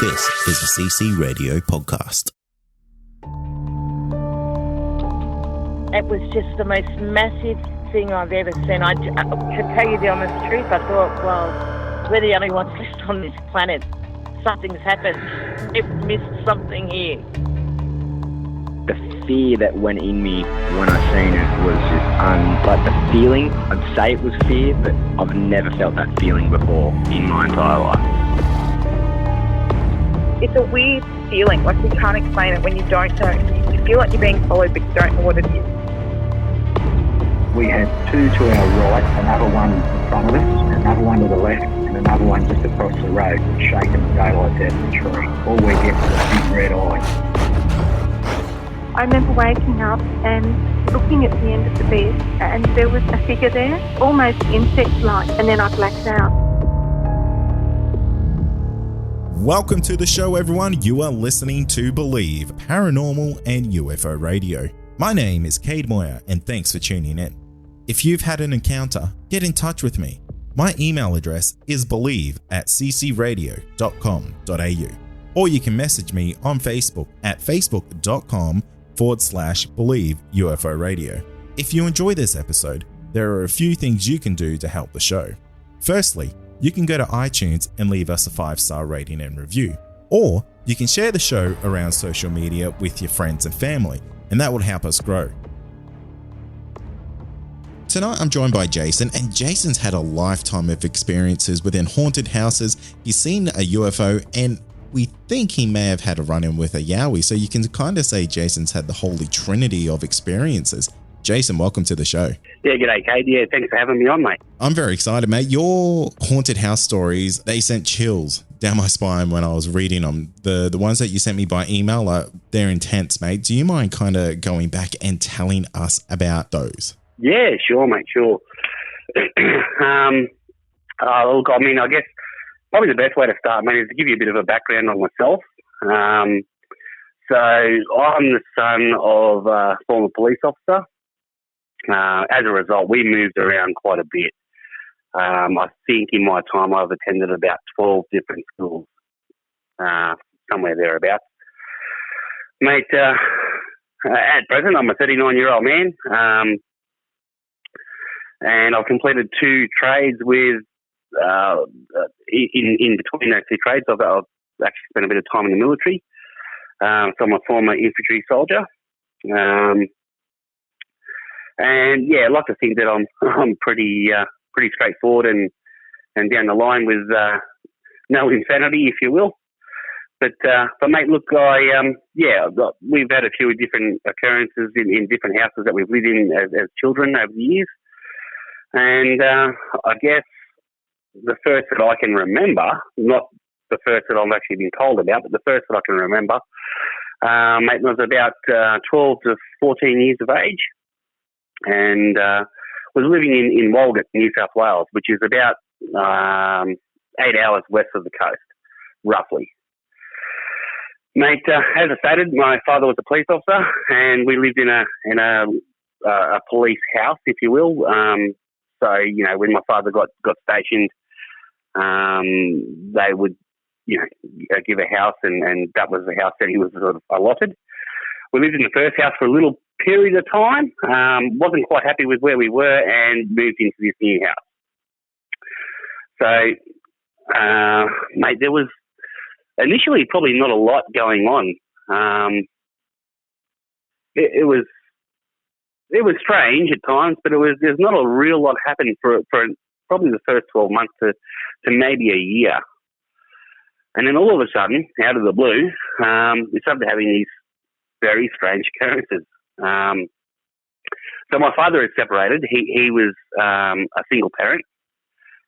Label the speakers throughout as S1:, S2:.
S1: This is a CC Radio podcast.
S2: It was just the most massive thing I've ever seen. To tell you the honest truth, I thought, well, we're the only ones left on this planet. Something's happened. We've missed something here.
S3: The fear that went in me when I seen it was just like the feeling. I'd say it was fear, but I've never felt that feeling before in my entire life.
S4: It's a weird feeling, like you can't explain it when you don't know. You feel like you're being followed, but you don't know what it is.
S5: We had two to our right, another one in front of us, another one to the left, and another one just across the road, shaking the daylight out of the tree. All we get was a big red eye.
S6: I remember waking up and looking at the end of the bed, and there was a figure there, almost insect-like, and then I blacked out.
S1: Welcome to the show, everyone. You are listening to Believe, Paranormal and UFO Radio. My name is Cade Moyer, and thanks for tuning in. If you've had an encounter, get in touch with me. My email address is believe@ccradio.com.au, or you can message me on Facebook at facebook.com/Believe UFO Radio. If you enjoy this episode, there are a few things you can do to help the show. Firstly, you can go to iTunes and leave us a 5-star rating and review, or you can share the show around social media with your friends and family, and that will help us grow. Tonight I'm joined by Jason, and Jason's had a lifetime of experiences within haunted houses. He's seen a UFO, and we think he may have had a run-in with a Yowie, so you can kind of say Jason's had the holy trinity of experiences. Jason, welcome to the show.
S7: Yeah, g'day, Kate. Yeah, thanks for having me on, mate.
S1: I'm very excited, mate. Your haunted house stories, they sent chills down my spine when I was reading them. The ones that you sent me by email, they're intense, mate. Do you mind kind of going back and telling us about those?
S7: Yeah, sure, mate, sure. Look, I mean, I guess probably the best way to start, mate, is to give you a bit of a background on myself. So I'm the son of a former police officer. As a result, we moved around quite a bit. I think in my time I've attended about 12 different schools, somewhere thereabouts. Mate, at present I'm a 39-year-old man, and I've completed 2 trades with, in between those 2 trades, I've actually spent a bit of time in the military. So I'm a former infantry soldier. And yeah, I like to think that I'm pretty straightforward and down the line with no insanity, if you will. But mate, look, we've had a few different occurrences in different houses that we've lived in as children over the years. And I guess the first that I can remember, not the first that I've actually been told about, but the first that I can remember, mate, was about 12 to 14 years of age. And was living in Walgett, New South Wales, which is about 8 hours west of the coast, roughly. Mate, as I stated, my father was a police officer, and we lived in a police house, if you will. So you know, when my father got stationed, they would give a house, and that was the house that he was sort of allotted. We lived in the first house for a little period of time, wasn't quite happy with where we were, and moved into this new house. So, mate, there was initially probably not a lot going on. It was strange at times, but there's not a real lot happened for probably the first 12 months to maybe a year. And then all of a sudden, out of the blue, we started having these very strange occurrences. So my father had separated. He was a single parent,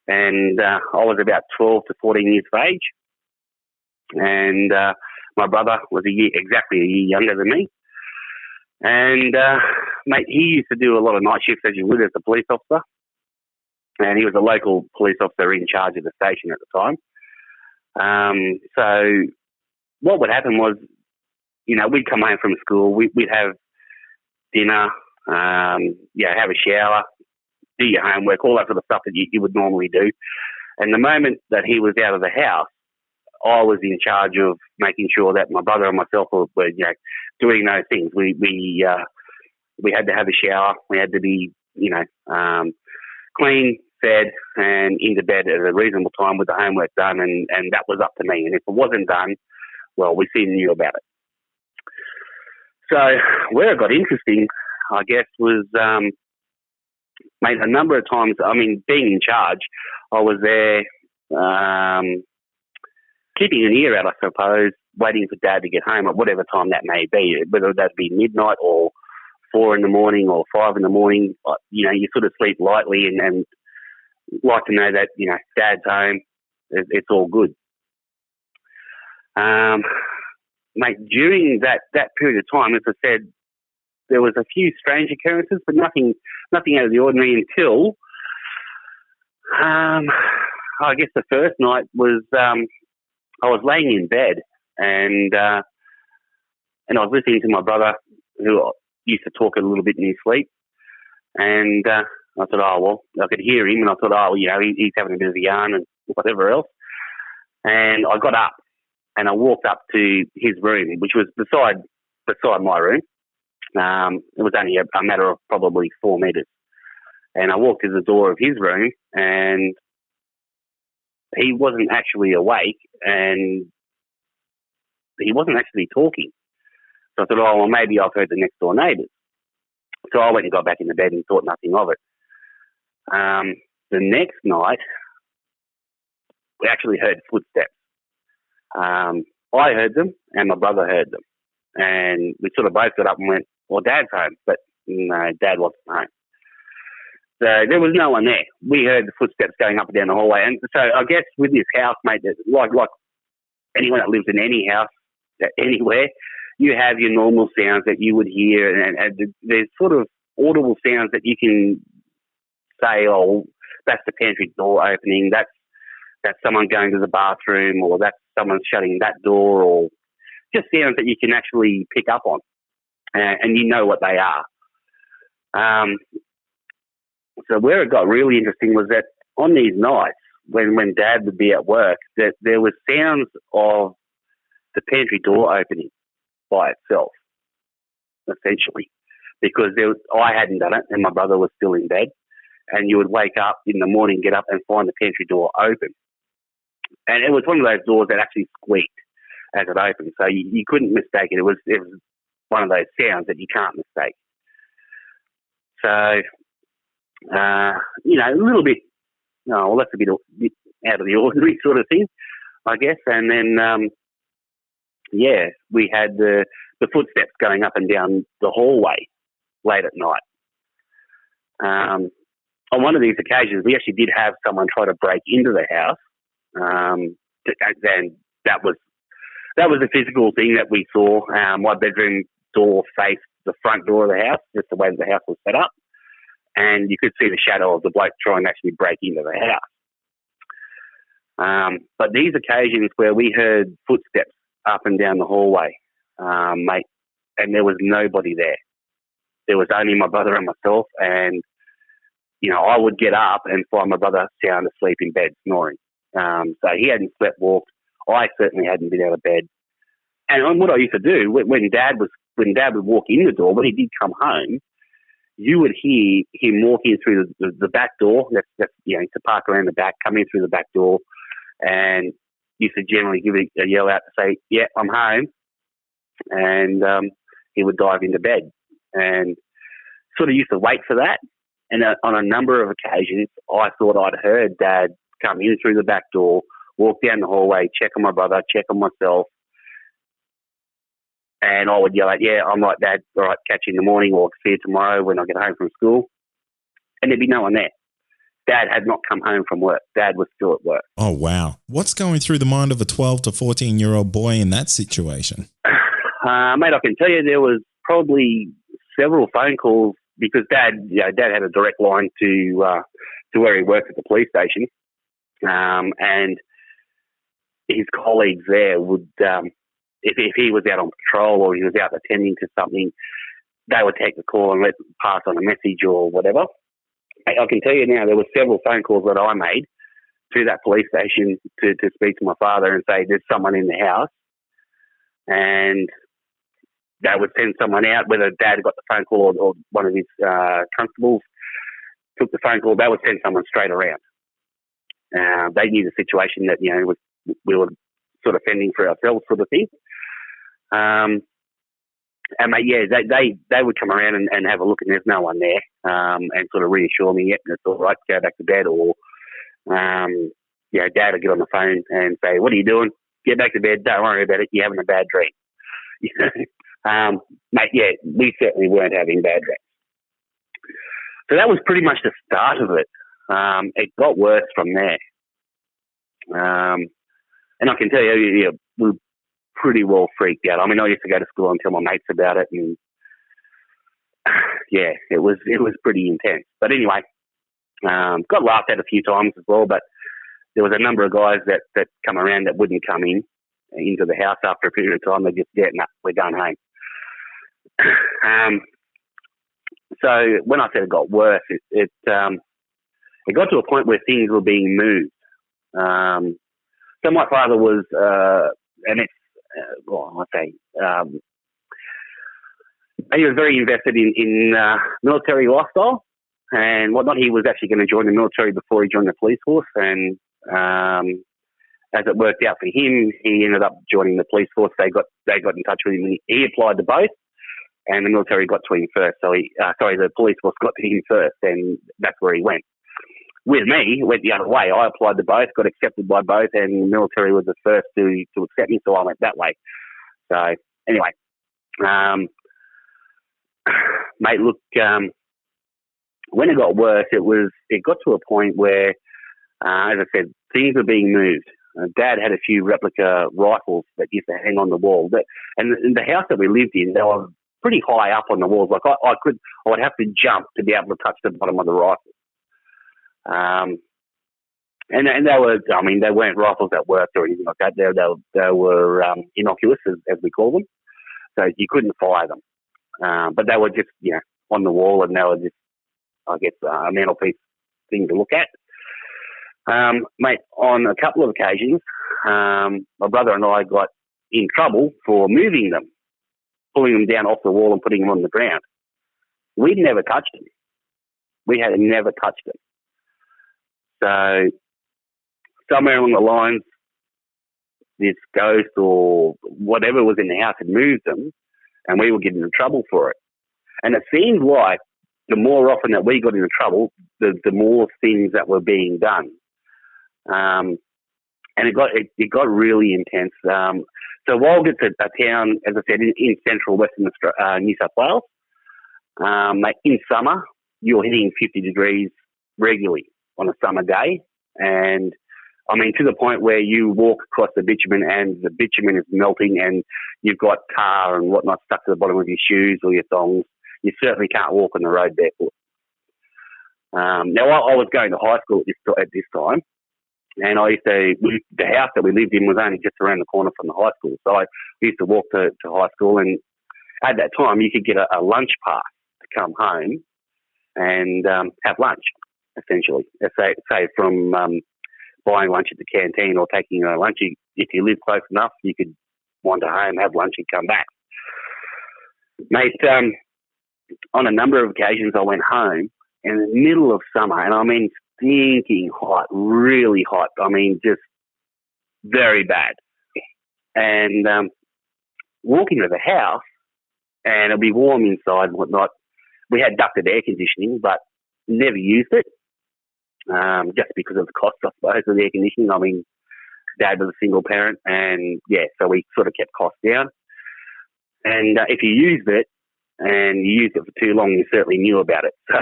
S7: and I was about 12 to 14 years of age. And my brother was exactly a year younger than me. And mate, he used to do a lot of night shifts, as you would, as a police officer. And he was a local police officer in charge of the station at the time. So what would happen was, we'd come home from school, we'd have dinner, have a shower, do your homework, all that sort of stuff that you would normally do. And the moment that he was out of the house, I was in charge of making sure that my brother and myself were doing those things. We had to have a shower. We had to be, clean, fed, and into bed at a reasonable time with the homework done, and that was up to me. And if it wasn't done, well, we soon knew about it. So where it got interesting, I guess, was mate, a number of times, being in charge, I was there keeping an ear out, I suppose, waiting for Dad to get home at whatever time that may be, whether that be midnight or 4 a.m. or 5 a.m. You sort of sleep lightly and like to know that, Dad's home, it's all good. Mate, during that period of time, as I said, there was a few strange occurrences, but nothing out of the ordinary until, I guess the first night was, I was laying in bed and I was listening to my brother, who used to talk a little bit in his sleep, and I thought, I could hear him, and I thought, he's having a bit of a yarn and whatever else. And I got up and I walked up to his room, which was beside my room. It was only a matter of probably 4 meters. And I walked to the door of his room, and he wasn't actually awake, and he wasn't actually talking. So I thought, maybe I've heard the next door neighbours. So I went and got back into bed and thought nothing of it. The next night, we actually heard footsteps. I heard them and my brother heard them. And we sort of both got up and went, well, Dad's home. But no, Dad wasn't home. So there was no one there. We heard the footsteps going up and down the hallway. And so I guess with this house, mate, like anyone that lives in any house, anywhere, you have your normal sounds that you would hear. And there's sort of audible sounds that you can say, that's the pantry door opening. That's someone going to the bathroom, or that's someone shutting that door, or just sounds that you can actually pick up on, and you know what they are. So where it got really interesting was that on these nights, when Dad would be at work, that there was sounds of the pantry door opening by itself, essentially, because I hadn't done it and my brother was still in bed, and you would wake up in the morning, get up and find the pantry door open. And it was one of those doors that actually squeaked as it opened, so you couldn't mistake it. It was one of those sounds that you can't mistake. So, a little bit, that's a bit out of the ordinary sort of thing, I guess. And then, we had the footsteps going up and down the hallway late at night. On one of these occasions, we actually did have someone try to break into the house. And that was a physical thing that we saw. My bedroom door faced the front door of the house, just the way that the house was set up, and you could see the shadow of the bloke trying to actually break into the house. But these occasions where we heard footsteps up and down the hallway, mate, and there was nobody there. There was only my brother and myself, and I would get up and find my brother sound asleep in bed snoring. So he hadn't slept walked. I certainly hadn't been out of bed. And what I used to do when Dad would walk in the door, when he did come home, you would hear him walking through the back door. That's to park around the back, coming through the back door, and used to generally give a yell out to say, "Yeah, I'm home," and he would dive into bed, and sort of used to wait for that. And on a number of occasions, I thought I'd heard Dad come in through the back door, walk down the hallway, check on my brother, check on myself, and I would yell out, "Yeah, I'm right, Dad. All right, catch you in the morning, or see you tomorrow when I get home from school." And there'd be no one there. Dad had not come home from work. Dad was still at work.
S1: Oh, wow. What's going through the mind of a 12 to 14-year-old boy in that situation?
S7: Mate, I can tell you there was probably several phone calls, because Dad had a direct line to where he worked at the police station, and his colleagues there would, if he was out on patrol or he was out attending to something, they would take the call and pass on a message or whatever. I can tell you now, there were several phone calls that I made to that police station to speak to my father and say there's someone in the house, and they would send someone out, whether Dad got the phone call or one of his constables took the phone call, they would send someone straight around. They knew the situation that, we were sort of fending for ourselves sort of thing. And mate, they would come around and have a look, and there's no one there, and sort of reassure me, yep, it's all right, go back to bed, or Dad would get on the phone and say, what are you doing? Get back to bed, don't worry about it, you're having a bad dream. Mate, yeah, we certainly weren't having bad dreams. So that was pretty much the start of it. It got worse from there. And I can tell you, we were pretty well freaked out. I mean, I used to go to school and tell my mates about it, and yeah, it was pretty intense. But anyway, got laughed at a few times as well, but there was a number of guys that come around that wouldn't come into the house after a period of time. They just said, no, we're going home. So when I said it got worse, it got to a point where things were being moved. So my father was he was very invested in military lifestyle and whatnot. He was actually going to join the military before he joined the police force, and as it worked out for him, he ended up joining the police force. They got in touch with him, and he applied to both, and the military got to him first. So the police force got to him first, and that's where he went. With me, it went the other way. I applied to both, got accepted by both, and the military was the first to accept me, so I went that way. So anyway, mate, look, when it got worse, it got to a point where, as I said, things were being moved. Dad had a few replica rifles that used to hang on the wall. And in the house that we lived in, they were pretty high up on the walls. Like I would have to jump to be able to touch the bottom of the rifle. And they were, I mean, they weren't rifles that worked or anything like that. They were innocuous, as we call them. So you couldn't fire them. But they were just, on the wall, and they were just, I guess, a mantelpiece thing to look at. Mate, on a couple of occasions, my brother and I got in trouble for moving them, pulling them down off the wall and putting them on the ground. We'd never touched them. We had never touched them. So somewhere along the lines, this ghost or whatever was in the house had moved them, and we were getting in trouble for it. And it seemed like the more often that we got into trouble, the more things that were being done. And it got really intense. So Walgett's a town, as I said, in central Western New South Wales. In summer, you're hitting 50 degrees regularly on a summer day. And, I mean, to the point where you walk across the bitumen and the bitumen is melting and you've got tar and whatnot stuck to the bottom of your shoes or your thongs. You certainly can't walk on the road barefoot. Now, I was going to high school at this time, and the house that we lived in was only just around the corner from the high school. So I used to walk to high school, and at that time you could get a lunch pass to come home and have lunch, essentially. Say from buying lunch at the canteen or taking your own lunch. If you live close enough, you could wander home, have lunch and come back. Mate, on a number of occasions I went home in the middle of summer, and I mean stinking hot, really hot. I mean, just very bad. And walking to the house, and it'll be warm inside and whatnot. We had ducted air conditioning, but never used it, just because of the cost, I suppose, of the air conditioning. I mean, Dad was a single parent, and so we sort of kept costs down. And if you used it, and you used it for too long, you certainly knew about it. So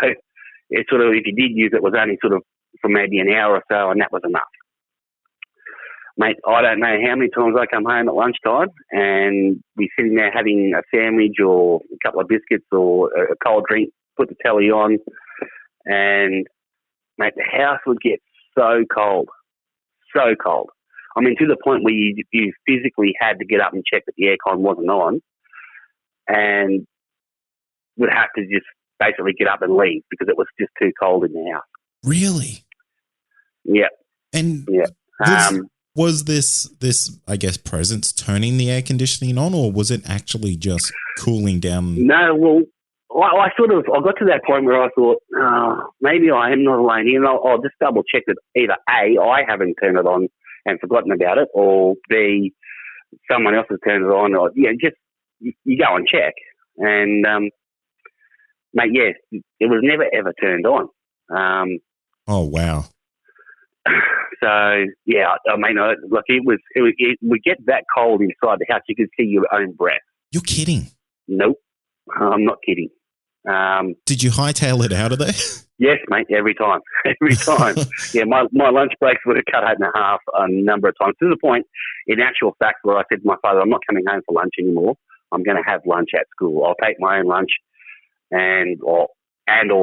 S7: it sort of, if you did use it, was only sort of for maybe an hour or so, and that was enough. Mate, I don't know how many times I come home at lunchtime and we're sitting there having a sandwich or a couple of biscuits or a cold drink, put the telly on, and, mate, the house would get so cold. So cold. I mean, to the point where you physically had to get up and check that the aircon wasn't on, and would have to just basically get up and leave because it was just too cold in the house.
S1: Really?
S7: Yeah.
S1: And
S7: Yeah.
S1: was this, I guess, presence turning the air conditioning on, or was it actually just cooling down?
S7: No, well, I got to that point where I thought, maybe I am not alone here, and I'll just double check that either A, I haven't turned it on and forgotten about it, or B, someone else has turned it on, or just you go and check. And mate, yes, it was never ever turned on.
S1: Oh wow!
S7: So yeah, I mean, look, it would get that cold inside the house. You could see your own breath.
S1: You're kidding?
S7: Nope, I'm not kidding.
S1: Did you hightail it out of there?
S7: Yes, mate, every time. Yeah, my lunch breaks would have cut out in half a number of times, to the point, in actual fact, where I said to my father, I'm not coming home for lunch anymore. I'm going to have lunch at school. I'll take my own lunch or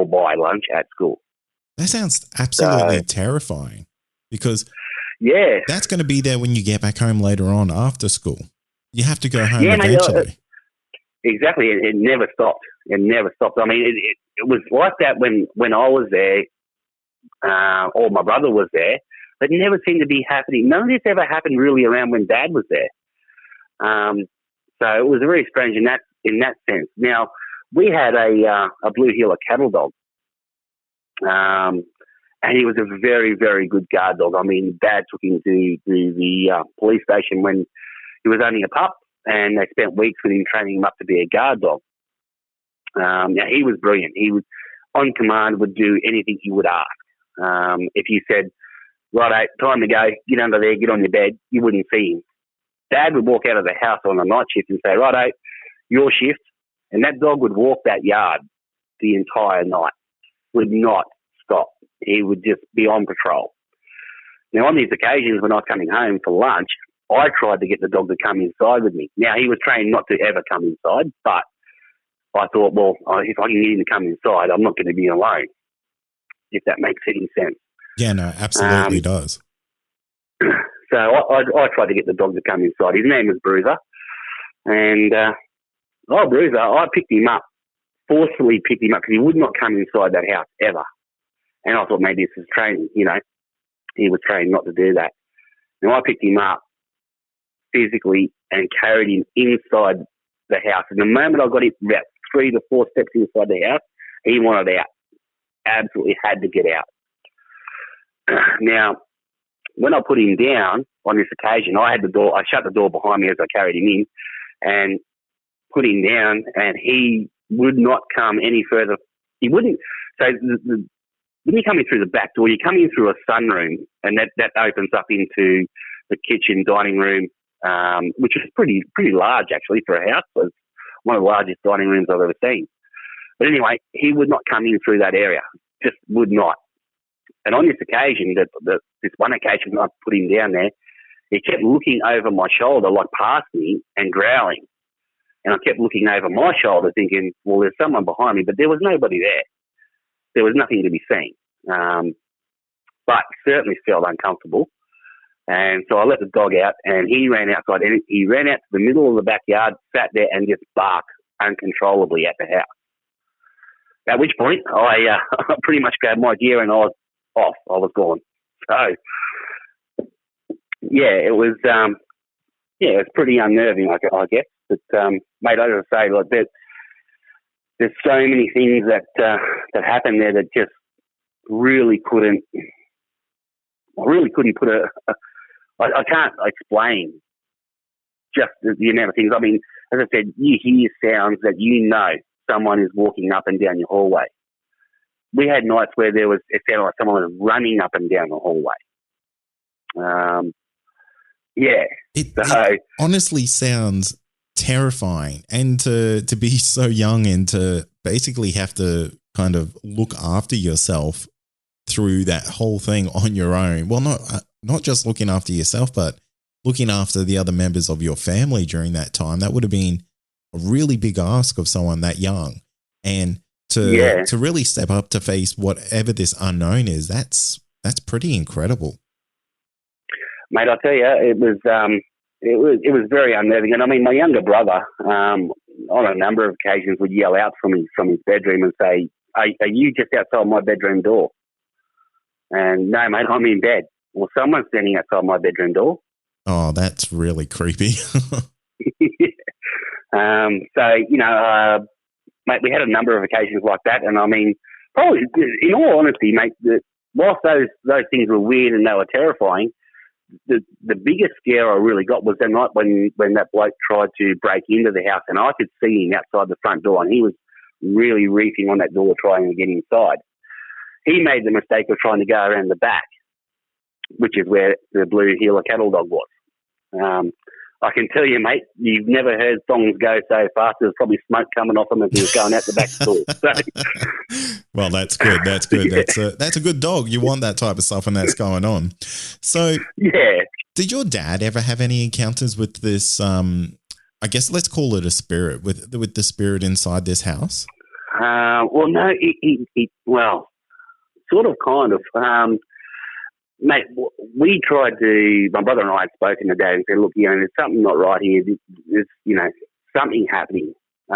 S7: buy lunch at school.
S1: That sounds absolutely terrifying, because that's going to be there when you get back home later on after school. You have to go home eventually.
S7: Mate, exactly. It never stopped. I mean, it was like that when I was there, or my brother was there, but it never seemed to be happening. None of this ever happened really around when Dad was there. So it was very strange in that sense. Now, we had a blue heeler cattle dog, and he was a very, very good guard dog. I mean, Dad took him to the police station when he was only a pup, and they spent weeks with him training him up to be a guard dog. Now, he was brilliant. He was on command, would do anything you would ask. If you said, right, time to go, get under there, get on your bed, you wouldn't see him. Dad would walk out of the house on a night shift and say, righto, your shift. And that dog would walk that yard the entire night, would not stop. He would just be on patrol. Now, on these occasions when I was coming home for lunch, I tried to get the dog to come inside with me. Now, he was trained not to ever come inside, but I thought, well, if I can get him to come inside, I'm not going to be alone, if that makes any sense.
S1: Yeah, no, absolutely does.
S7: So I tried to get the dog to come inside. His name was Bruiser. And, Bruiser, I picked him up, forcefully picked him up, because he would not come inside that house ever. And I thought maybe this is training, He was trained not to do that. Now, I picked him up physically and carried him inside the house. And the moment I got him about 3 to 4 steps inside the house, he wanted out. Absolutely had to get out. Now, when I put him down on this occasion, I shut the door behind me as I carried him in and put him down, and he would not come any further. He wouldn't. So when you're coming through the back door, you're coming through a sunroom, and that opens up into the kitchen, dining room, which is pretty large actually for a house. It was one of the largest dining rooms I've ever seen. But anyway, he would not come in through that area, just would not. And on this occasion, this one occasion I put him down there, he kept looking over my shoulder, like past me, and growling. And I kept looking over my shoulder thinking, well, there's someone behind me, but there was nobody there. There was nothing to be seen. But certainly felt uncomfortable. And so I let the dog out, and he ran outside, and he ran out to the middle of the backyard, sat there and just barked uncontrollably at the house. At which point, I pretty much grabbed my gear and I was off. I was gone. So, yeah, it was pretty unnerving, I guess. But, mate, I gotta say, like, there's so many things that happened there that just really couldn't put I can't explain just the amount of things. I mean, as I said, you hear sounds that someone is walking up and down your hallway. We had nights where it sounded like someone was running up and down the hallway.
S1: It honestly sounds terrifying, and to be so young and to basically have to kind of look after yourself through that whole thing on your own. Well, not just looking after yourself, but looking after the other members of your family during that time. That would have been a really big ask of someone that young, and to really step up to face whatever this unknown is. That's pretty incredible,
S7: mate. I tell you, it was very unnerving. And I mean, my younger brother, on a number of occasions, would yell out from his bedroom and say, "Are you just outside my bedroom door?" And no, mate, I'm in bed. or someone standing outside my bedroom door.
S1: Oh, that's really creepy.
S7: Mate, we had a number of occasions like that, and I mean, probably, in all honesty, mate, whilst those things were weird and they were terrifying, the biggest scare I really got was the night when that bloke tried to break into the house, and I could see him outside the front door, and he was really reefing on that door trying to get inside. He made the mistake of trying to go around the back, which is where the blue heeler cattle dog was. I can tell you, mate, you've never heard thongs go so fast. There's probably smoke coming off them as he was going out the back door. So.
S1: Well, that's good. That's good. Yeah. That's a good dog. You want that type of stuff when that's going on. So,
S7: yeah.
S1: Did your dad ever have any encounters with this? I guess let's call it a spirit with the spirit inside this house.
S7: Well, no, he sort of, kind of. Mate, we tried to, my brother and I had spoken to Dad and said, look, there's something not right here. There's, something happening. So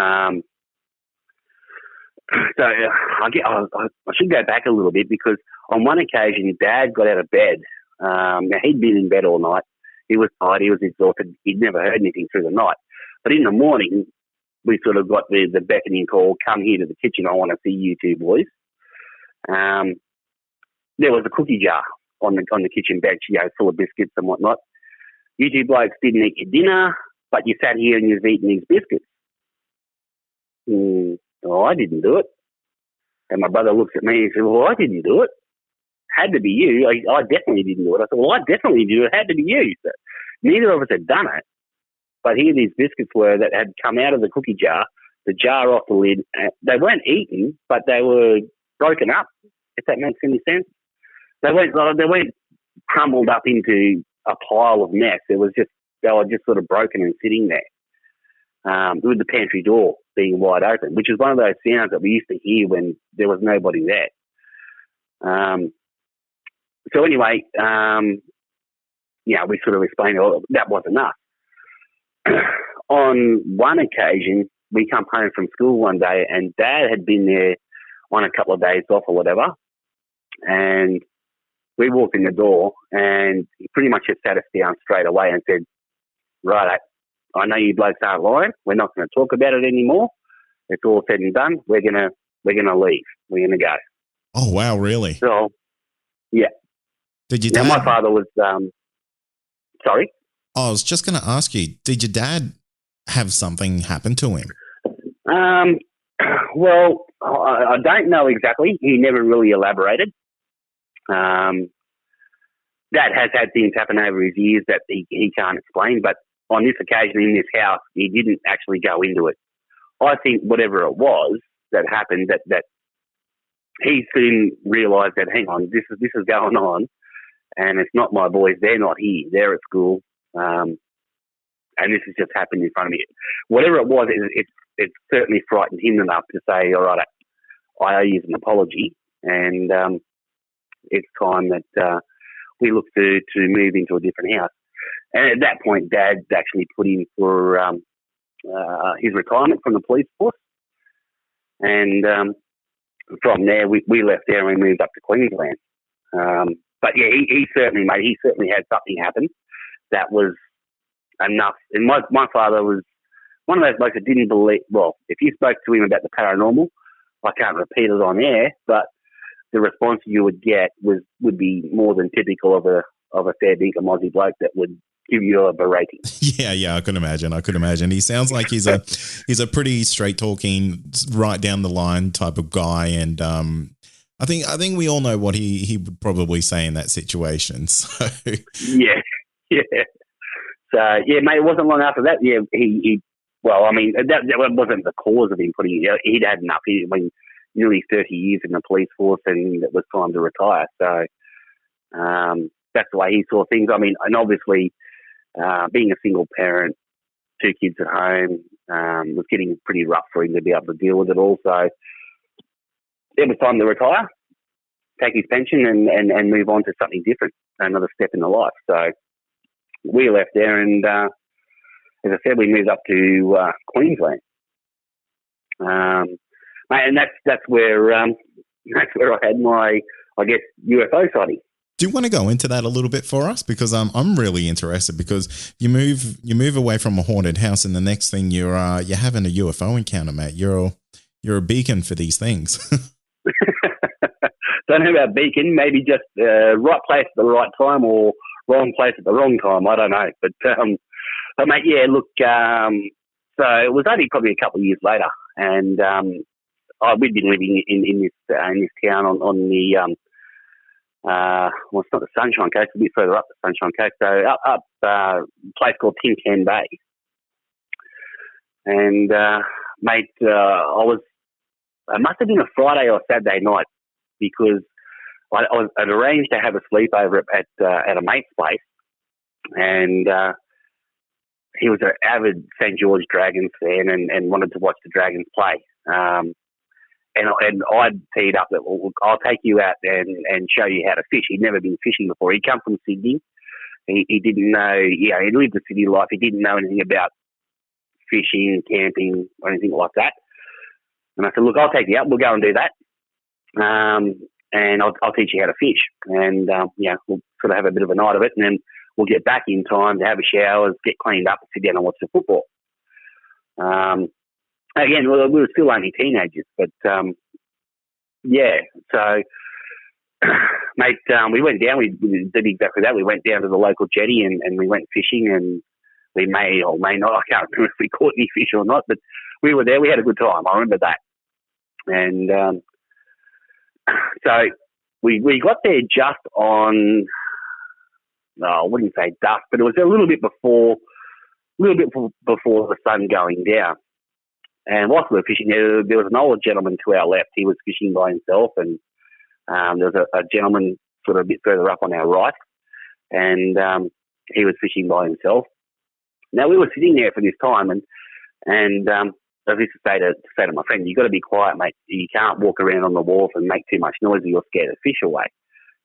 S7: I should go back a little bit because on one occasion, Dad got out of bed. Now, he'd been in bed all night. He was tired. He was exhausted. He'd never heard anything through the night. But in the morning, we sort of got the beckoning call, come here to the kitchen. I want to see you two boys. There was a cookie jar on the kitchen bench, full of biscuits and whatnot. You two blokes didn't eat your dinner, but you sat here and you've eaten these biscuits. I didn't do it. And my brother looks at me and said, well, I didn't do it. Had to be you. I definitely didn't do it. I said, well, I definitely did it. It had to be you. So neither of us had done it. But here these biscuits were that had come out of the cookie jar, the jar off the lid. They weren't eaten, but they were broken up, if that makes any sense. They weren't crumbled up into a pile of mess. They were just sort of broken and sitting there, with the pantry door being wide open, which is one of those sounds that we used to hear when there was nobody there. So anyway, we sort of explained, that wasn't us. On one occasion, we come home from school one day and Dad had been there on a couple of days off or whatever, and we walked in the door and he pretty much just sat us down straight away and said, right, I know you blokes aren't lying. We're not going to talk about it anymore. It's all said and done. We're gonna leave. We're going to go.
S1: Oh, wow, really?
S7: So, yeah.
S1: Did your
S7: dad...
S1: Now,
S7: my father was, sorry?
S1: I was just going to ask you, did your dad have something happen to him?
S7: Well, I don't know exactly. He never really elaborated. Dad has had things happen over his years that he can't explain, but on this occasion in this house, he didn't actually go into it. I think whatever it was that happened, that he soon realised that, hang on, this is going on, and it's not my boys. They're not here. They're at school, and this has just happened in front of me. Whatever it was, it certainly frightened him enough to say, all right, I owe you an apology, and it's time that we look to move into a different house. And at that point, Dad actually put in for his retirement from the police force. And from there, we left there and we moved up to Queensland. But yeah, he certainly had something happen that was enough. And my father was one of those blokes that didn't believe, well, if you spoke to him about the paranormal, I can't repeat it on air, but the response you would get would be more than typical of a fair dinkum Aussie bloke that would give you a berating.
S1: Yeah, I could imagine. He sounds like he's a pretty straight talking, right down the line type of guy, and I think we all know what he would probably say in that situation. So
S7: yeah. So yeah, mate, it wasn't long after that. Yeah, he that wasn't the cause of him putting. He'd had enough. Nearly 30 years in the police force, and it was time to retire. So that's the way he saw things. I mean, and obviously, being a single parent, 2 kids at home, was getting pretty rough for him to be able to deal with it all. So it was time to retire, take his pension, and move on to something different, another step in the life. So we left there, and as I said, we moved up to Queensland. And that's where I had my, I guess, UFO sighting.
S1: Do you want to go into that a little bit for us? Because I'm really interested, because you move away from a haunted house, and the next thing you're having a UFO encounter, mate. You're a beacon for these things.
S7: Don't know about beacon, maybe just right place at the right time or wrong place at the wrong time. I don't know, but mate, yeah. Look, so it was only probably a couple of years later, and we'd been living in this town on the well, it's not the Sunshine Coast, it's a bit further up the Sunshine Coast, so up a place called Tin Can Bay. And, mate, it must have been a Friday or Saturday night, because I'd arranged to have a sleepover at a mate's place, and he was an avid St. George Dragons fan and wanted to watch the Dragons play. And I'd teed up that, well, I'll take you out and show you how to fish. He'd never been fishing before. He'd come from Sydney. He didn't know, he lived the city life. He didn't know anything about fishing, camping, or anything like that. And I said, look, I'll take you out. We'll go and do that. And I'll teach you how to fish. And, we'll sort of have a bit of a night of it. And then we'll get back in time to have a shower, get cleaned up, and sit down and watch the football. Again, we were still only teenagers, but, so, mate, we went down, we did exactly that. We went down to the local jetty and we went fishing, and we may or may not, I can't remember if we caught any fish or not, but we were there, we had a good time, I remember that. And so we got there just on, I wouldn't say dusk, but it was a little bit before the sun going down. And whilst we were fishing, there was an old gentleman to our left. He was fishing by himself, and there was a gentleman sort of a bit further up on our right, and he was fishing by himself. Now, we were sitting there for this time, and I used to say to my friend, you've got to be quiet, mate. You can't walk around on the wharf and make too much noise, or you'll scare the fish away.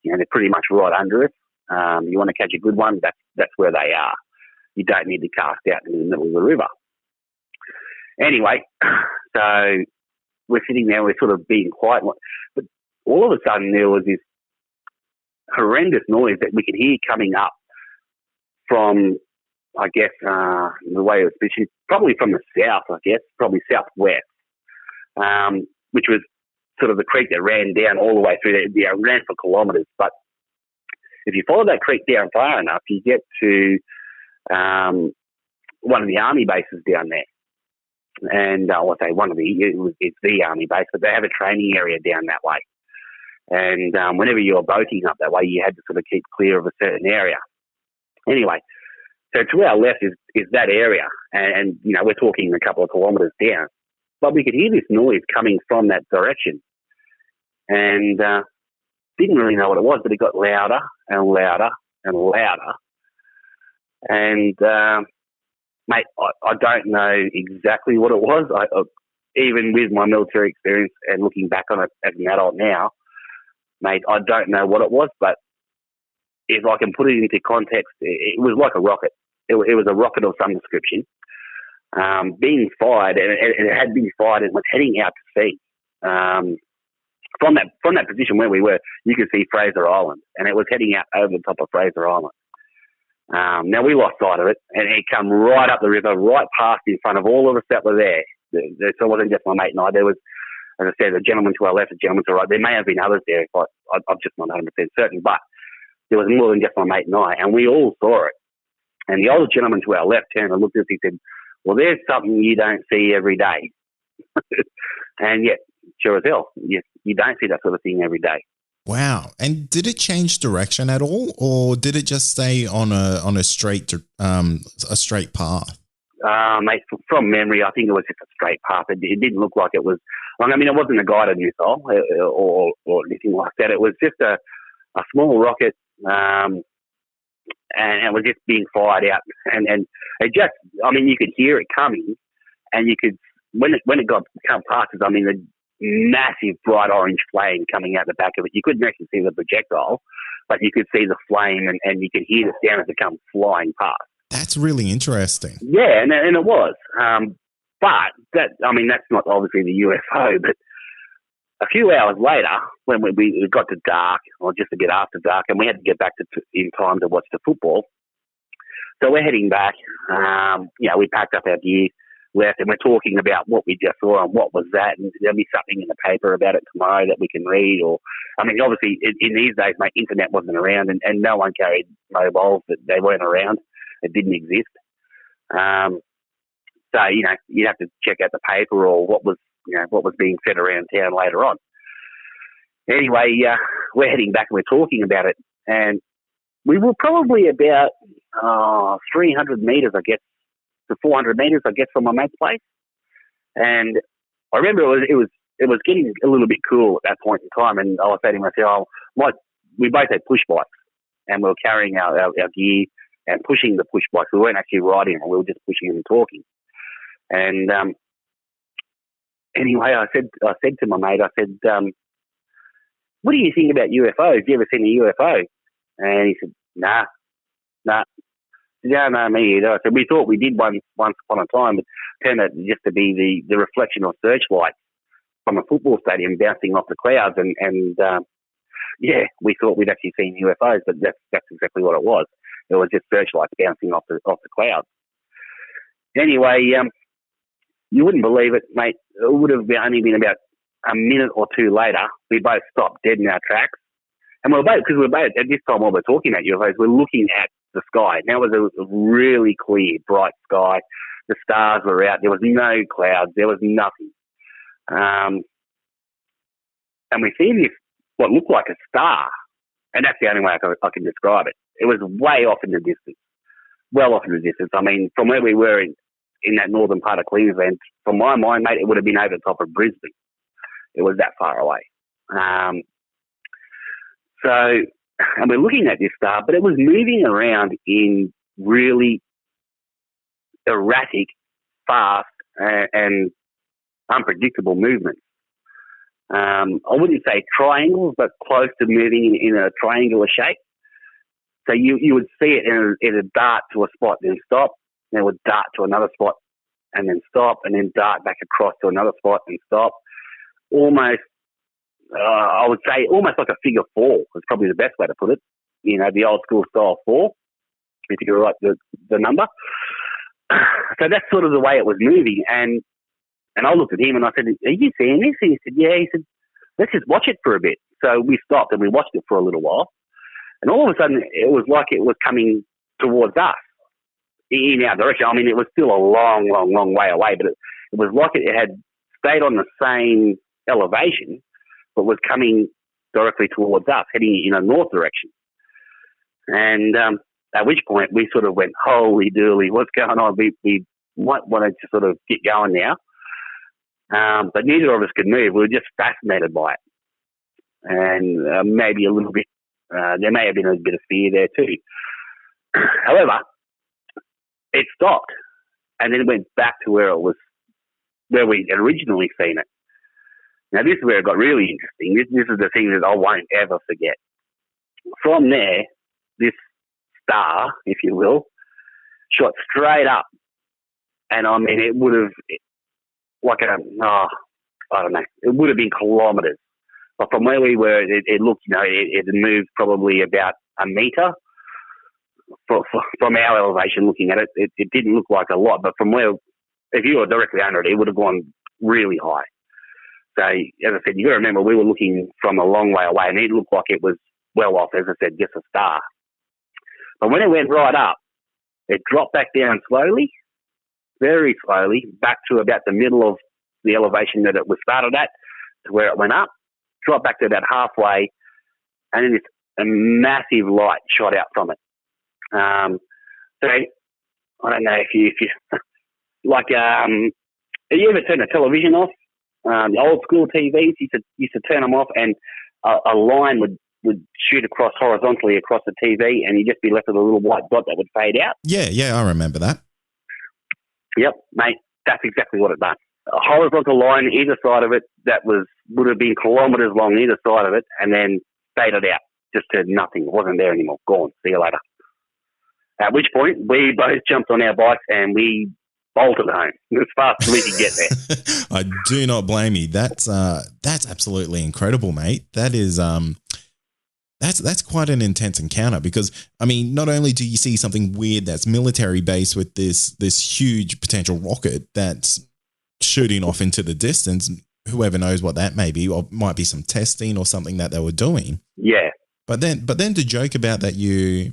S7: They're pretty much right under us. You want to catch a good one, that's where they are. You don't need to cast out in the middle of the river. Anyway, so we're sitting there, we're sort of being quiet, but all of a sudden there was this horrendous noise that we could hear coming up from, I guess, the way it was fishing, probably from the south, I guess, probably southwest, which was sort of the creek that ran down all the way through there. It ran for kilometres, but if you follow that creek down far enough, you get to one of the army bases down there. And I'll say it's the army base, but they have a training area down that way. And whenever you were boating up that way, you had to sort of keep clear of a certain area. Anyway, so to our left is that area, and we're talking a couple of kilometres down. But we could hear this noise coming from that direction, and didn't really know what it was, but it got louder and louder and louder. And mate, I don't know exactly what it was. Even with my military experience and looking back on it as an adult now, mate, I don't know what it was, but if I can put it into context, it was like a rocket. It was a rocket of some description being fired, and it had been fired and was heading out to sea. From that position where we were, you could see Fraser Island, and it was heading out over the top of Fraser Island. Now, we lost sight of it, and it come right up the river, right past in front of all of us that were there. So it wasn't just my mate and I. There was, as I said, a gentleman to our left, a gentleman to our right. There may have been others there, I'm just not 100% certain, but there was more than just my mate and I, and we all saw it. And the older gentleman to our left turned and looked at us, he said, well, there's something you don't see every day. And yet, sure as hell, you don't see that sort of thing every day.
S1: Wow. And did it change direction at all, or did it just stay on a straight path?
S7: Mate, from memory, I think it was just a straight path. It didn't look like it was. I mean, it wasn't a guided missile or anything like that. It was just a small rocket, and it was just being fired out. And it just, I mean, you could hear it coming, and you could when it come past us. I mean, the massive bright orange flame coming out the back of it. You couldn't actually see the projectile, but you could see the flame, and you could hear the sound as it come flying past.
S1: That's really interesting.
S7: Yeah, and it was. But that's not obviously the UFO, but a few hours later, when we got to dark, or just a bit after dark, and we had to get back in time to watch the football. So we're heading back. We packed up our gear, left, and we're talking about what we just saw and what was that, and there'll be something in the paper about it tomorrow that we can read. Or, I mean, obviously, in these days, my internet wasn't around, and no one carried mobiles. That they weren't around. It didn't exist. So, you'd have to check out the paper or what was being said around town later on. Anyway, we're heading back and we're talking about it, and we were probably about 300 metres, I guess, to 400 metres, I guess, from my mate's place. And I remember it was getting a little bit cool at that point in time, and I was saying to myself, we both had push bikes, and we were carrying our gear and pushing the push bikes. We weren't actually riding them, we were just pushing them and talking. And anyway, I said to my mate, what do you think about UFOs? Have you ever seen a UFO? And he said, nah. No, me either. I said, we thought we did once upon a time, but it turned out just to be the reflection of searchlights from a football stadium bouncing off the clouds. And we thought we'd actually seen UFOs, but that's exactly what it was. It was just searchlights bouncing off the clouds. Anyway, you wouldn't believe it, mate. It would have only been about a minute or two later, we both stopped dead in our tracks. And we're both at this time while we're talking about UFOs, we're looking at the sky. Now it was a really clear, bright sky. The stars were out. There was no clouds. There was nothing. And we see this, what looked like a star. And that's the only way I can describe it. It was way off in the distance. Well off in the distance. I mean, from where we were in that northern part of Queensland, from my mind, mate, it would have been over the top of Brisbane. It was that far away. And we're looking at this star, but it was moving around in really erratic, fast, and unpredictable movements. I wouldn't say triangles, but close to moving in a triangular shape. So you would see it and it would dart to a spot, then stop, then it would dart to another spot, and then stop, and then dart back across to another spot and stop. Almost, I would say, almost like a figure four is probably the best way to put it. The old school style 4, if you write the number. So that's sort of the way it was moving. And I looked at him and I said, are you seeing this? And he said, yeah. He said, let's just watch it for a bit. So we stopped and we watched it for a little while. And all of a sudden, it was like it was coming towards us in our direction. I mean, it was still a long, long, long way away, but it was like it had stayed on the same elevation, but was coming directly towards us, heading in a north direction. And at which point we sort of went, holy dooly, what's going on? We might want to sort of get going now. But neither of us could move. We were just fascinated by it. And maybe a little bit, there may have been a bit of fear there too. However, it stopped and then it went back to where we had originally seen it. Now, this is where it got really interesting. This is the thing that I won't ever forget. From there, this star, if you will, shot straight up. And, I mean, it would have, I don't know, it would have been kilometres. But from where we were, it looked, it moved probably about a metre. From our elevation looking at it, it didn't look like a lot. But from where, if you were directly under it, it would have gone really high. So, as I said, you got to remember, we were looking from a long way away, and it looked like it was well off, as I said, just a star. But when it went right up, it dropped back down slowly, very slowly, back to about the middle of the elevation that it was started at, to where it went up, dropped back to about halfway, and then a massive light shot out from it. So, I don't know if you like, have you ever turned a television off? The old school TVs used to turn them off, and a line would shoot across horizontally across the TV, and you'd just be left with a little white dot that would fade out.
S1: Yeah, I remember that.
S7: Yep, mate, that's exactly what it done. A horizontal line either side of it that would have been kilometres long either side of it, and then faded out, just to nothing. It wasn't there anymore. Gone. See you later. At which point, we both jumped on our bikes and we bolted home as fast as we could get there.
S1: I do not blame you. That's absolutely incredible, mate. That is that's quite an intense encounter because, I mean, not only do you see something weird that's military based with this huge potential rocket that's shooting off into the distance, whoever knows what that may be, or might be some testing or something that they were doing.
S7: Yeah.
S1: But then to joke about that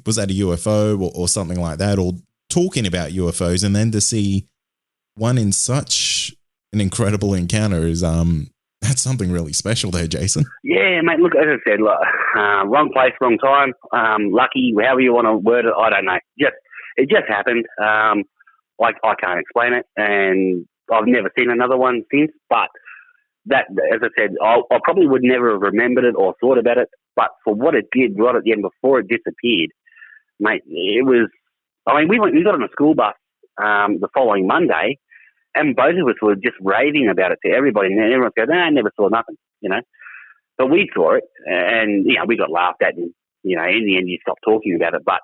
S1: was that a UFO or something like that, or talking about UFOs, and then to see one in such an incredible encounter is that's something really special there, Jason.
S7: Yeah, mate. Look, as I said, wrong place, wrong time. Lucky, however you want to word it, I don't know. It just happened. I can't explain it, and I've never seen another one since. But that, as I said, I probably would never have remembered it or thought about it. But for what it did right at the end before it disappeared, mate, it was. I mean, we got on a school bus the following Monday. And both of us were just raving about it to everybody. And everyone's going, I never saw nothing, you know. But we saw it, and, you know, we got laughed at. And, you know, in the end, you stopped talking about it. But,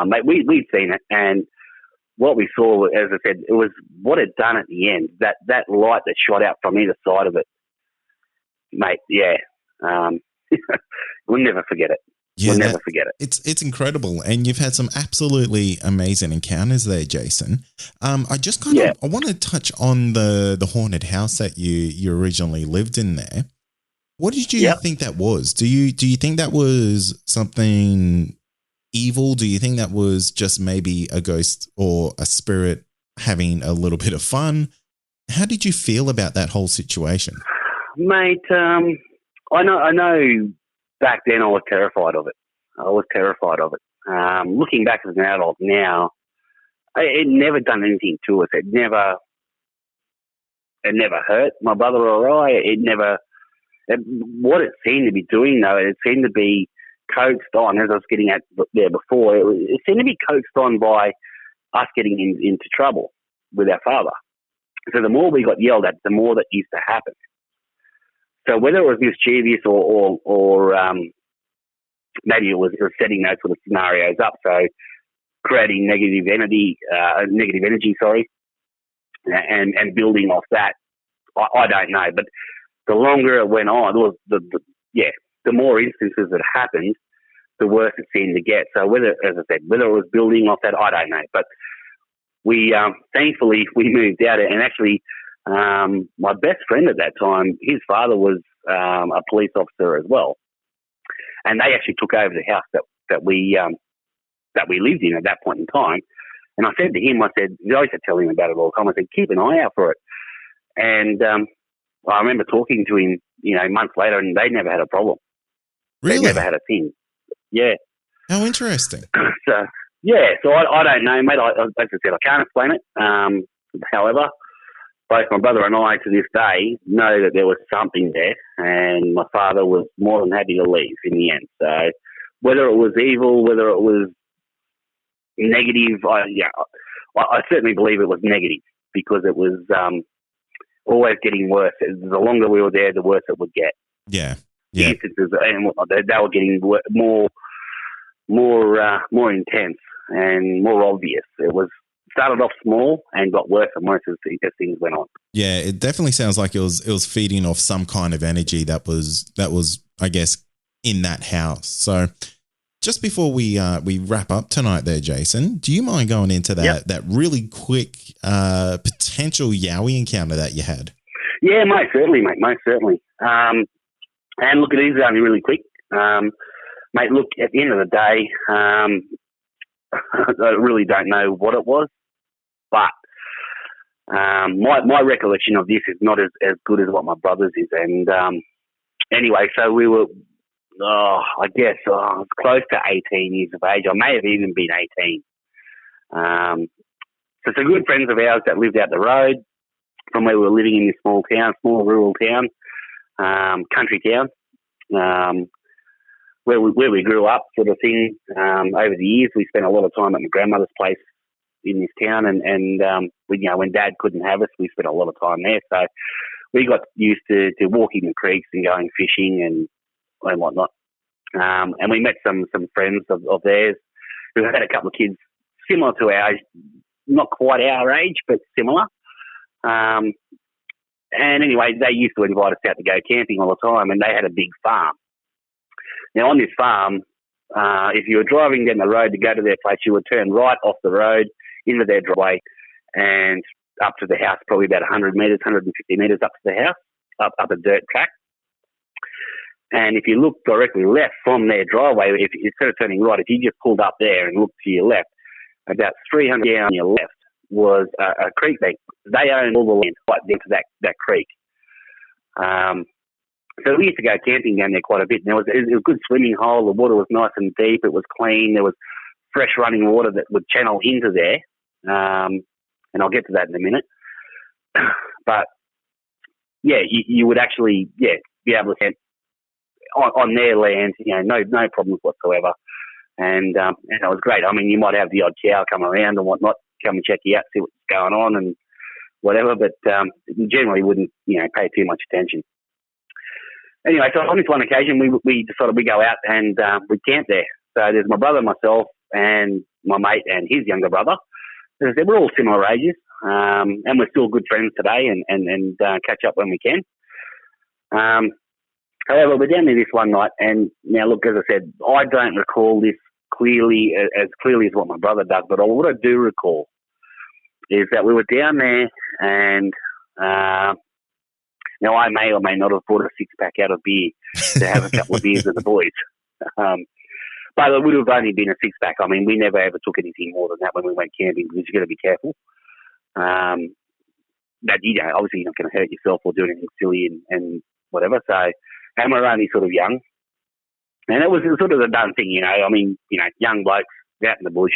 S7: mate, we'd seen it. And what we saw, as I said, it was what it done at the end. That light that shot out from either side of it. Mate, yeah. We'll never forget it.
S1: Yeah,
S7: we'll never forget it.
S1: It's incredible, and you've had some absolutely amazing encounters there, Jason. I just I want to touch on the haunted house that you originally lived in there. What did you think that was? Do you think that was something evil? Do you think that was just maybe a ghost or a spirit having a little bit of fun? How did you feel about that whole situation,
S7: mate? I know. Back then, I was terrified of it. Looking back as an adult now, it never done anything to us. It never hurt my brother or I. What it seemed to be doing, though, it seemed to be coaxed on, as I was getting at there before, it seemed to be coaxed on by us getting into trouble with our father. So the more we got yelled at, the more that used to happen. So whether it was mischievous or maybe it was setting those sort of scenarios up, so creating negative energy, and building off that, I don't know. But the longer it went on, the more instances that happened, the worse it seemed to get. So whether it was building off that, I don't know. But we thankfully we moved out, and actually. My best friend at that time, his father was a police officer as well, and they actually took over the house that we lived in at that point in time. And I said to him, I used to tell him about it all the time. I said, keep an eye out for it. And I remember talking to him, you know, months later, and they never had a problem.
S1: Really?
S7: They never had a thing. Yeah.
S1: How interesting.
S7: So I don't know, mate. As I said, I can't explain it. However, both my brother and I, to this day, know that there was something there, and my father was more than happy to leave in the end. So whether it was evil, whether it was negative, I certainly believe it was negative because it was always getting worse. The longer we were there, the worse it would get.
S1: Yeah.
S7: The instances, and they were getting more intense and more obvious. It started off small and got worse and worse as things went on.
S1: Yeah, it definitely sounds like it was feeding off some kind of energy that was I guess in that house. So just before we wrap up tonight there, Jason, do you mind going into that really quick potential Yowie encounter that you had?
S7: Yeah, most certainly, mate, most certainly. And look, it is only really quick. Mate, look, at the end of the day, I really don't know what it was. But my recollection of this is not as good as what my brother's is. And anyway, so we were, I guess, close to 18 years of age. I may have even been 18. So some good friends of ours that lived out the road from where we were living in this small rural town, country town, where we grew up, sort of thing. Over the years, we spent a lot of time at my grandmother's place in this town, and when Dad couldn't have us, we spent a lot of time there. So we got used to walking the creeks and going fishing and whatnot. And we met some friends of theirs who had a couple of kids similar to ours, not quite our age, but similar. And anyway, they used to invite us out to go camping all the time, and they had a big farm. Now, on this farm, if you were driving down the road to go to their place, you would turn right off the road into their driveway and up to the house, probably about 100 metres, 150 metres up to the house, up a dirt track. And if you look directly left from their driveway, if instead of turning right, if you just pulled up there and looked to your left, about 300 down on your left was a creek bank. They owned all the land right down to that creek. So we used to go camping down there quite a bit. And it was a good swimming hole. The water was nice and deep. It was clean. There was fresh running water that would channel into there. And I'll get to that in a minute. But, yeah, you would actually, be able to camp on their land, no problems whatsoever. And it was great. I mean, you might have the odd cow come around and whatnot, come and check you out, see what's going on and whatever, but generally wouldn't, pay too much attention. Anyway, so on this one occasion, we decided we'd go out and we'd camp there. So there's my brother, myself, and my mate and his younger brother. As I said, we're all similar ages, and we're still good friends today and catch up when we can. However, we're down there this one night, and now look, as I said, I don't recall this clearly as what my brother does, but what I do recall is that we were down there, and now I may or may not have brought a six-pack out of beer to have a couple of beers with the boys. But it would have only been a six-pack. I mean, we never ever took anything more than that when we went camping because you've got to be careful. That, obviously you're not going to hurt yourself or do anything silly and whatever. So, and we're only sort of young. And it was sort of a done thing, I mean, young blokes out in the bush.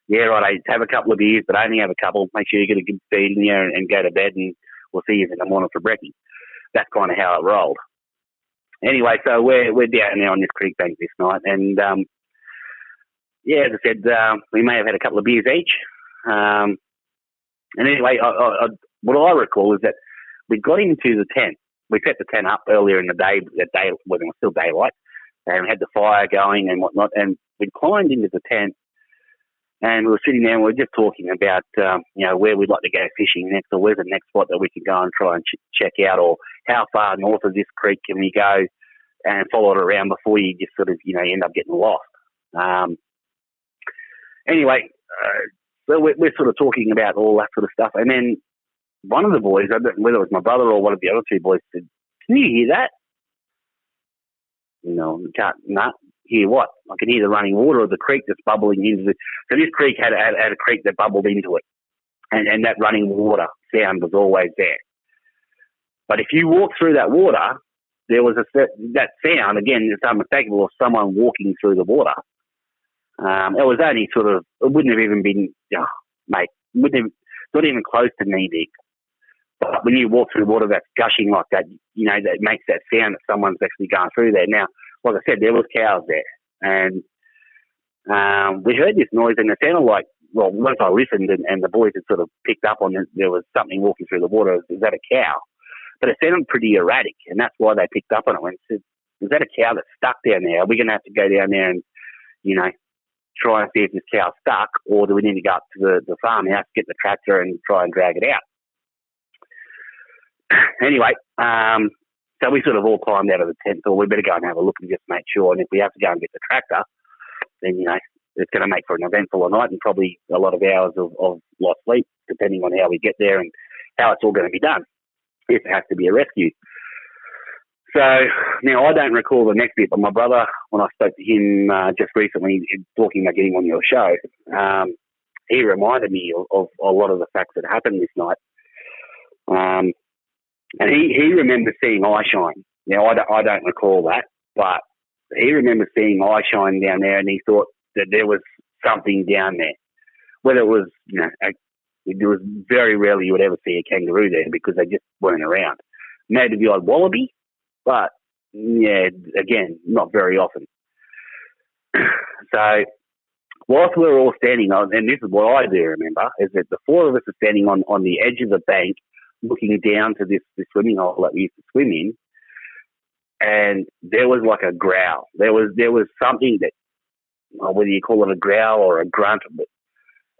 S7: Yeah, right, have a couple of beers, but only have a couple. Make sure you get a good feed in there and go to bed, and we'll see you in the morning for brekkie. That's kind of how it rolled. Anyway, so we're down there on this creek bank this night, and as I said, we may have had a couple of beers each. And anyway, what I recall is that we got into the tent. We set the tent up earlier in the day when it was still daylight, and we had the fire going and whatnot. And we climbed into the tent, and we were sitting there and we were just talking about, where we'd like to go fishing next, or where's the next spot that we can go and try and check out, or how far north of this creek can we go and follow it around before you just sort of, end up getting lost. Anyway, so we're sort of talking about all that sort of stuff. And then one of the boys, I don't know whether it was my brother or one of the other two boys, said, "Can you hear that?" No, can't. Nah. Hear what? I can hear the running water of the creek that's bubbling into the... So this creek had a creek that bubbled into it. And that running water sound was always there. But if you walk through that water, there was that sound, again, it's unmistakable of someone walking through the water. It was only sort of... It wouldn't have even been... not even close to knee deep. But when you walk through water that's gushing like that, that makes that sound that someone's actually going through there. Now, like I said, there was cows there, and we heard this noise, and it sounded like, well, once I listened and the boys had sort of picked up on it, there was something walking through the water. Is that a cow? But it sounded pretty erratic, and that's why they picked up on it. When it said, is that a cow that's stuck down there? Are we going to have to go down there and, try and see if this cow's stuck, or do we need to go up to the farmhouse, get the tractor and try and drag it out? Anyway, so we sort of all climbed out of the tent, thought we better go and have a look and just make sure. And if we have to go and get the tractor, then, it's going to make for an eventful night and probably a lot of hours of lost sleep, depending on how we get there and how it's all going to be done, if it has to be a rescue. So, now I don't recall the next bit, but my brother, when I spoke to him just recently, talking about getting on your show, he reminded me of a lot of the facts that happened this night. And he remembers seeing eye shine. Now, I don't recall that, but he remembers seeing eye shine down there, and he thought that there was something down there. Whether it was, there was very rarely you would ever see a kangaroo there because they just weren't around. Maybe the odd wallaby, but, yeah, again, not very often. So, whilst we're all standing on, and this is what I do remember, is that the four of us are standing on the edge of the bank, looking down to this swimming hole that we used to swim in, and there was like a growl. There was something that, whether you call it a growl or a grunt, but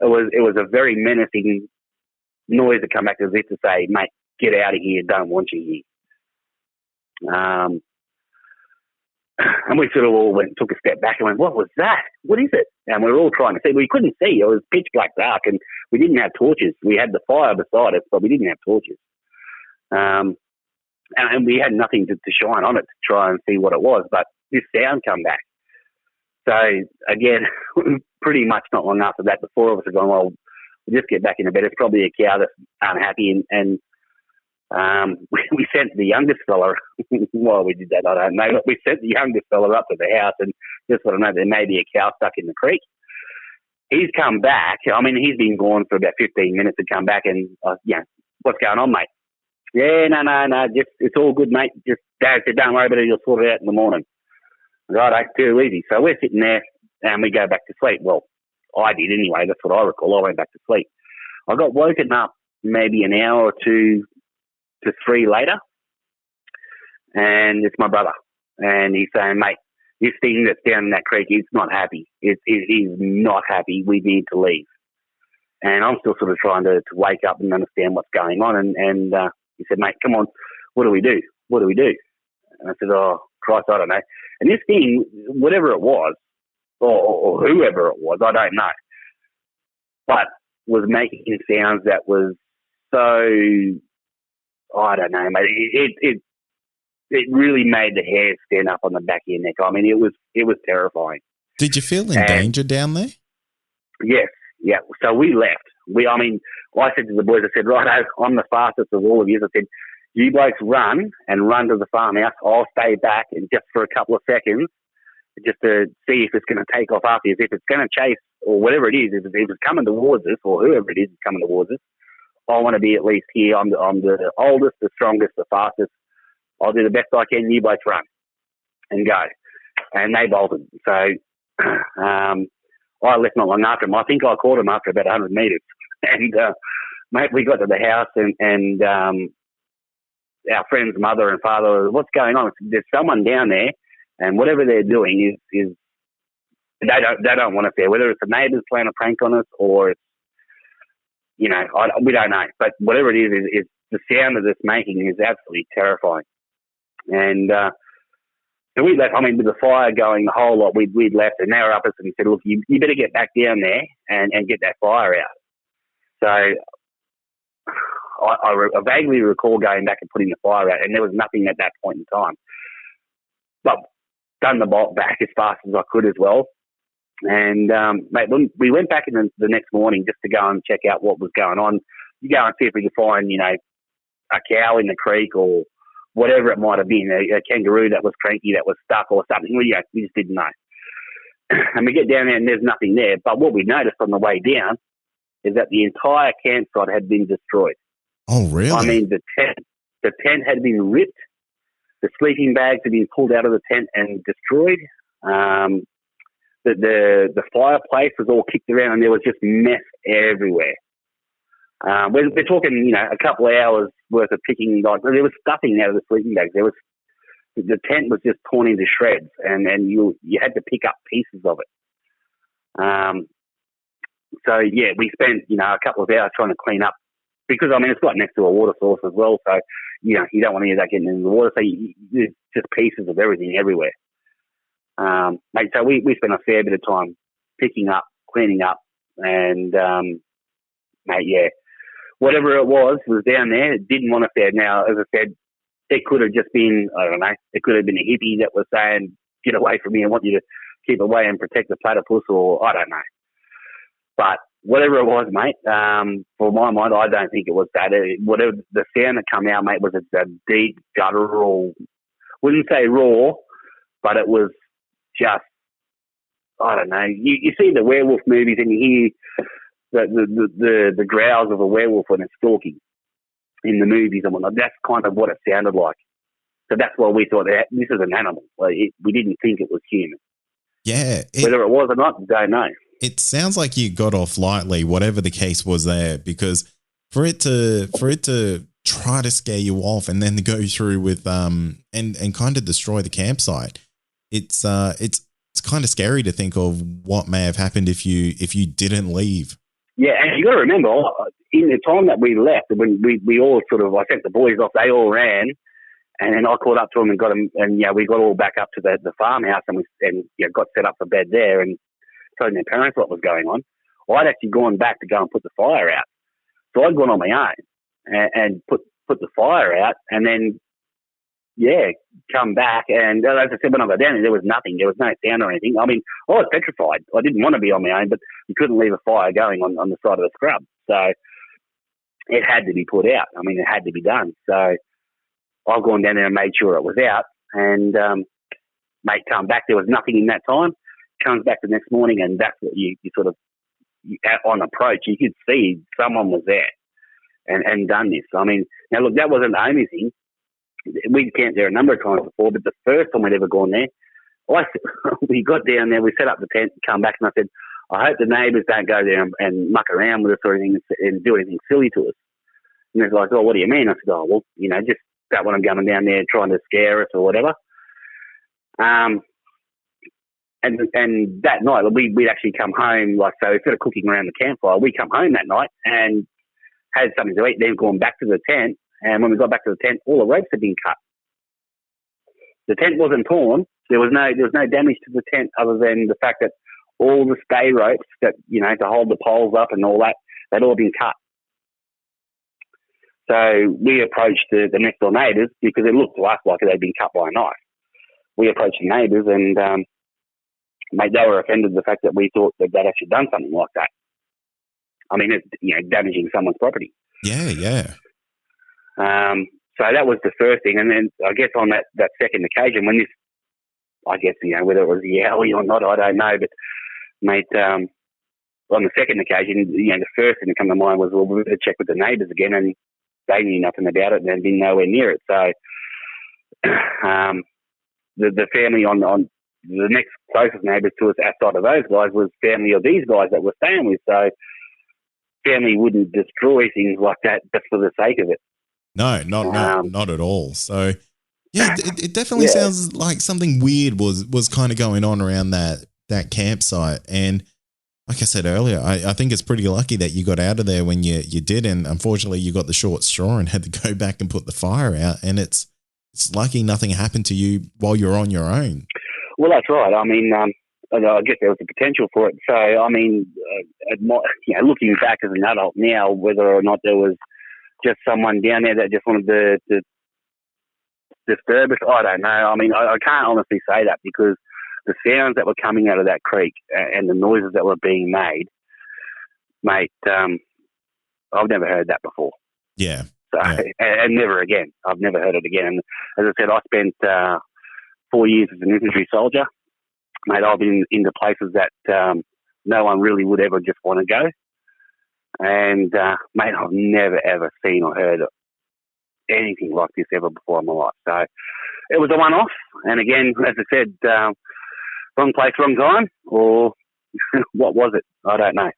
S7: it was a very menacing noise to come back as if to say, mate, get out of here, don't want you here. And we sort of all took a step back and went, what was that? What is it? And we were all trying to see. We couldn't see. It was pitch black dark, and we didn't have torches. We had the fire beside us, but we didn't have torches. And we had nothing to shine on it to try and see what it was. But this sound come back. So, again, pretty much not long after that, the four of us are going, well, we'll just get back into bed. It's probably a cow that's unhappy. And we sent the youngest fella, why we did that, I don't know, but we sent the youngest fella up to the house and just want to know there may be a cow stuck in the creek. He's come back. I mean, he's been gone for about 15 minutes to come back and, what's going on, mate? Yeah, no, just, it's all good, mate. Just, Dad said, don't worry about it, you'll sort it out in the morning. Right, too easy. So we're sitting there and we go back to sleep. Well, I did anyway, that's what I recall. I went back to sleep. I got woken up maybe an hour or 2 to 3 later, and it's my brother. And he's saying, mate, this thing that's down in that creek, it's not happy. It is not happy. We need to leave. And I'm still sort of trying to wake up and understand what's going on. And he said, mate, come on, what do we do? What do we do? And I said, oh, Christ, I don't know. And this thing, whatever it was, or whoever it was, I don't know, but was making sounds that was so, I don't know, mate. It really made the hair stand up on the back of your neck. I mean, it was terrifying.
S1: Did you feel in danger down there?
S7: Yes, yeah. So we left. I said to the boys, I said, right, I'm the fastest of all of you. I said, you blokes run to the farmhouse. I'll stay back and just for a couple of seconds, just to see if it's going to take off after us. If it's going to chase or whatever it is, if it's coming towards us or whoever it is coming towards us, I want to be at least here. I'm the oldest, the strongest, the fastest. I'll do the best I can. You both run and go. And they bolted. So I left not long after them. I think I caught them after about 100 metres. And, mate, we got to the house and our friend's mother and father, what's going on? There's someone down there, and whatever they're doing is they don't want us there. Whether it's the neighbours playing a prank on us or it's, we don't know. But whatever it is the sound that it's making is absolutely terrifying. And so we left. With the fire going the whole lot, we'd left, and they were up us and said, look, you better get back down there and get that fire out. So I vaguely recall going back and putting the fire out, and there was nothing at that point in time. But done the bolt back as fast as I could as well. And, mate, when we went back in the next morning just to go and check out what was going on, you go and see if we could find, a cow in the creek or whatever it might have been, a kangaroo that was cranky, that was stuck or something. We just didn't know. And we get down there and there's nothing there. But what we noticed on the way down is that the entire campsite had been destroyed.
S1: Oh, really?
S7: The tent had been ripped. The sleeping bags had been pulled out of the tent and destroyed. The fireplace was all kicked around and there was just mess everywhere. We're talking, a couple of hours worth of picking. Like there was stuffing out of the sleeping bags. The tent was just torn into shreds, and you had to pick up pieces of it. So yeah, we spent a couple of hours trying to clean up because it's right next to a water source as well. So you don't want any of that getting in the water. So there's just pieces of everything everywhere. Mate, so we spent a fair bit of time picking up, cleaning up, and mate, yeah, whatever it was down there. It didn't want us there. Now, as I said, it could have just been, I don't know, it could have been a hippie that was saying, get away from me, I want you to keep away and protect the platypus, or I don't know. But whatever it was, mate, for my mind, I don't think it was that. Whatever the sound that come out, mate, was a deep, guttural, wouldn't say raw, but it was just, I don't know. You see the werewolf movies and you hear the growls of a werewolf when it's stalking in the movies and whatnot. That's kind of what it sounded like. So that's why we thought that this is an animal. We didn't think it was human.
S1: Yeah.
S7: Whether it was or not, don't know.
S1: It sounds like you got off lightly, whatever the case was there, because for it to try to scare you off and then to go through with and kind of destroy the campsite, it's kind of scary to think of what may have happened if you didn't leave.
S7: Yeah, and you got to remember, in the time that we left, when we all sort of, I sent the boys off, they all ran, and then I caught up to them and got them, and we got all back up to the farmhouse and got set up for bed there and told their parents what was going on. I'd actually gone back to go and put the fire out, so I'd gone on my own and put the fire out, and then come back, and as I said, when I got down there was nothing. There was no sound or anything. I mean, I was petrified. I didn't want to be on my own, but you couldn't leave a fire going on the side of the scrub. So it had to be put out. I mean, it had to be done. So I've gone down there and made sure it was out, and mate come back. There was nothing in that time. Comes back the next morning, and that's what you sort of, on approach, you could see someone was there and done this. I mean, now look, that wasn't the only thing. We'd camped there a number of times before, but the first time we'd ever gone there, we got down there, we set up the tent, come back, and I said, I hope the neighbours don't go there and muck around with us or anything and do anything silly to us. And they're like, oh, what do you mean? I said, oh, well, just don't want them coming down there trying to scare us or whatever. And that night, we'd actually come home, so instead of cooking around the campfire, we come home that night and had something to eat, then gone back to the tent. And when we got back to the tent, all the ropes had been cut. The tent wasn't torn. There was no damage to the tent other than the fact that all the stay ropes that, to hold the poles up and all that, they'd all been cut. So we approached the next door neighbours because it looked to us like they'd been cut by a knife. We approached the neighbours and, mate, they were offended at the fact that we thought that they'd actually done something like that. I mean, it's, damaging someone's property.
S1: Yeah.
S7: So that was the first thing. And then I guess on that second occasion, when this, I guess, whether it was Yowie or not, I don't know. But, mate, on the second occasion, the first thing that came to mind was, well, we better check with the neighbours again. And they knew nothing about it and they'd been nowhere near it. So the family on the next closest neighbours to us outside of those guys was family of these guys that we're staying with. So family wouldn't destroy things like that just for the sake of it.
S1: No, not at all. So, yeah, it definitely sounds like something weird was kind of going on around that campsite. And like I said earlier, I think it's pretty lucky that you got out of there when you did. And unfortunately, you got the short straw and had to go back and put the fire out. And it's lucky nothing happened to you while you're on your own.
S7: Well, that's right. I mean, I guess there was a potential for it. So, I mean, looking back as an adult now, whether or not there was just someone down there that just wanted to disturb us, I don't know. I mean, I can't honestly say that because the sounds that were coming out of that creek and the noises that were being made, mate, I've never heard that before.
S1: Yeah.
S7: So, and never again. I've never heard it again. And as I said, I spent 4 years as an infantry soldier. Mate, I've been into places that no one really would ever just want to go. And, mate, I've never, ever seen or heard anything like this ever before in my life. So it was a one-off. And again, as I said, wrong place, wrong time, or what was it? I don't know.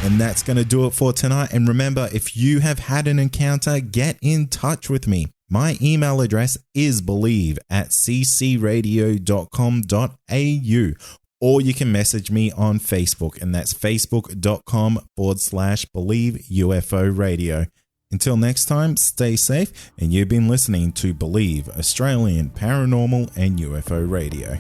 S1: And that's going to do it for tonight. And remember, if you have had an encounter, get in touch with me. My email address is believe@ccradio.com.au, or you can message me on Facebook, and that's facebook.com/Believe UFO Radio. Until next time, stay safe, and you've been listening to Believe Australian Paranormal and UFO Radio.